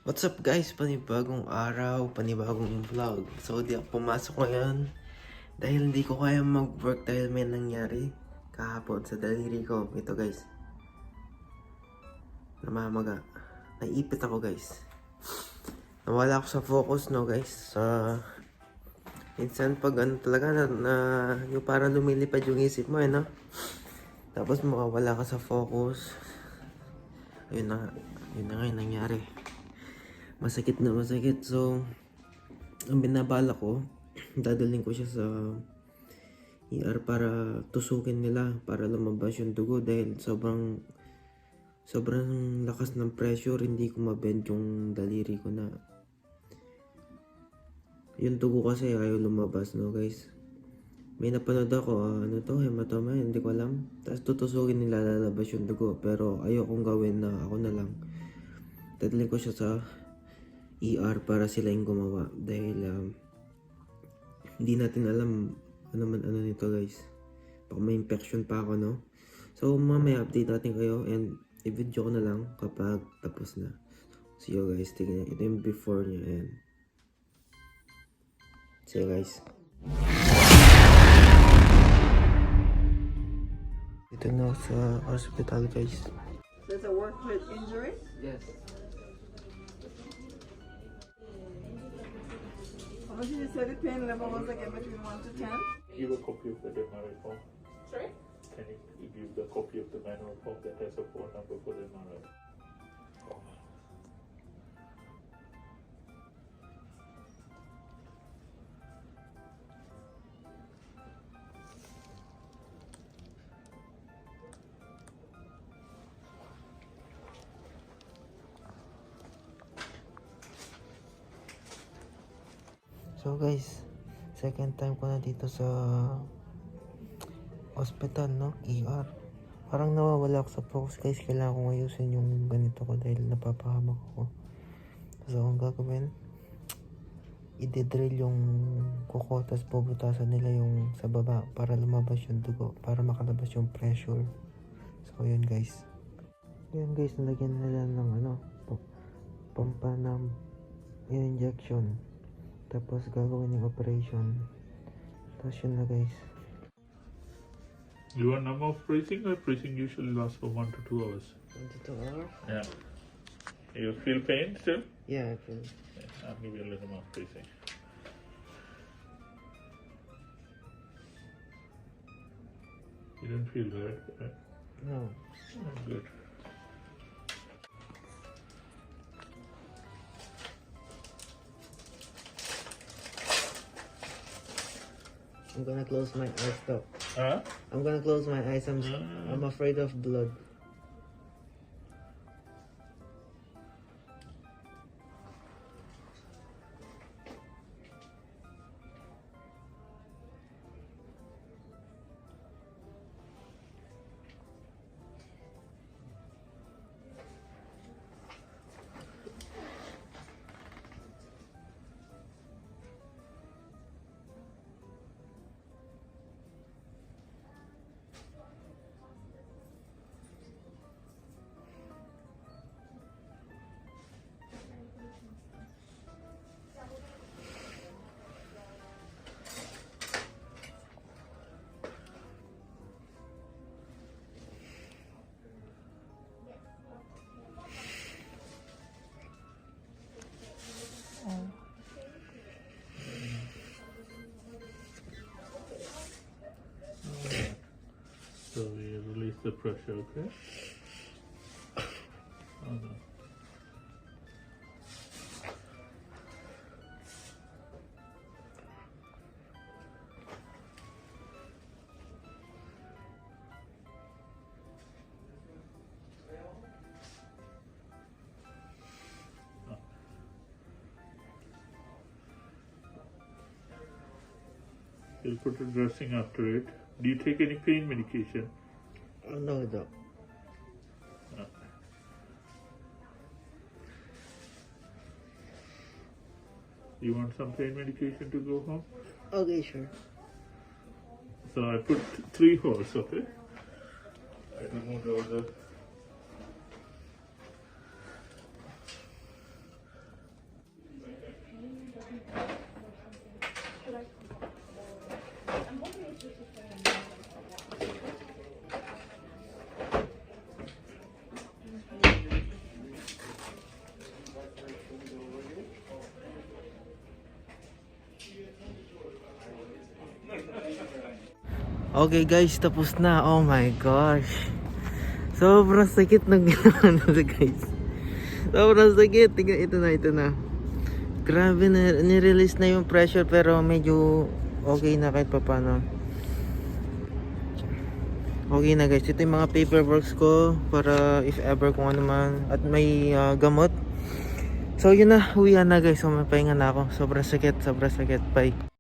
What's up guys? Panibagong araw, panibagong vlog. So di ako pumasok ngayon dahil hindi ko kaya mag-work dahil may nangyari kahapon sa daliri ko. Ito guys, namamaga. Naipit ako guys. Nawala ako sa focus no guys. Minsan pag ano talaga yung parang lumilipad yung isip mo no? Tapos makawala ka sa focus. Yun na nga yung nangyari. Masakit na masakit. So, ang binabala ko, dadalhin ko siya sa ER para tusukin nila para lumabas yung dugo dahil sobrang lakas ng pressure, hindi ko mabend yung daliri ko na yung dugo kasi ayaw lumabas no guys. May napanood ako, hematoma, hindi ko alam. Tapos tutusukin nila lalabas yung dugo pero ayokong gawin na ako na lang. Dadalhin ko siya sa ER para sila yung gumawa dahil hindi natin alam ano nito guys, baka may infection pa ako no. So mamaya update natin kayo and i-video ko na lang kapag tapos na. See you guys, tignan ito yung before niya and see you guys. Ito na sa hospital guys. There's a workplace injury? Yes. How much did you say the pain level was again between 1 to 10? Give a copy of the MRI form. Sorry? Can you give the copy of the manual form that has a phone number for the MRI? So guys, second time ko na dito sa hospital no, ER. Parang nawawala ako sa focus guys, kailangan kong ayusin yung ganito ko dahil napapahamak ako. So ang gagawin, i-drill yung kuko tapos bubutasan nila yung sa baba para lumabas yung dugo, para makalabas yung pressure. So yun guys, nalagyan nila ng pampa ng injection. Tapos gagawin yung operation. Tapos yun na guys. Your number of pressing or pressing usually lasts for 1 to 2 hours? 22 hours? Yeah. You feel pain still? Yeah, I feel. Yeah, I'll give you a little more pressing. You don't feel hurt, right? No. Oh, good. I'm gonna close my eyes though. Huh? I'm gonna close my eyes. I'm afraid of blood. So we release the pressure, okay? Oh, no. We'll put a dressing after it. Do you take any pain medication? Oh no, doc. You want some pain medication to go home? Okay, sure. So I put 3 holes, okay? I removed all the Okay guys, tapos na. Oh my gosh. Sobrang sakit ng ginawa nila guys. Sobrang sakit. Tingnan, ito na. Grabe na, nirelease na yung pressure pero medyo okay na kahit papano. Okay na guys, ito yung mga paperworks ko para if ever kung ano man. At may gamot. So yun na, uwian na guys. So mapahinga na ako. Sobrang sakit. Bye.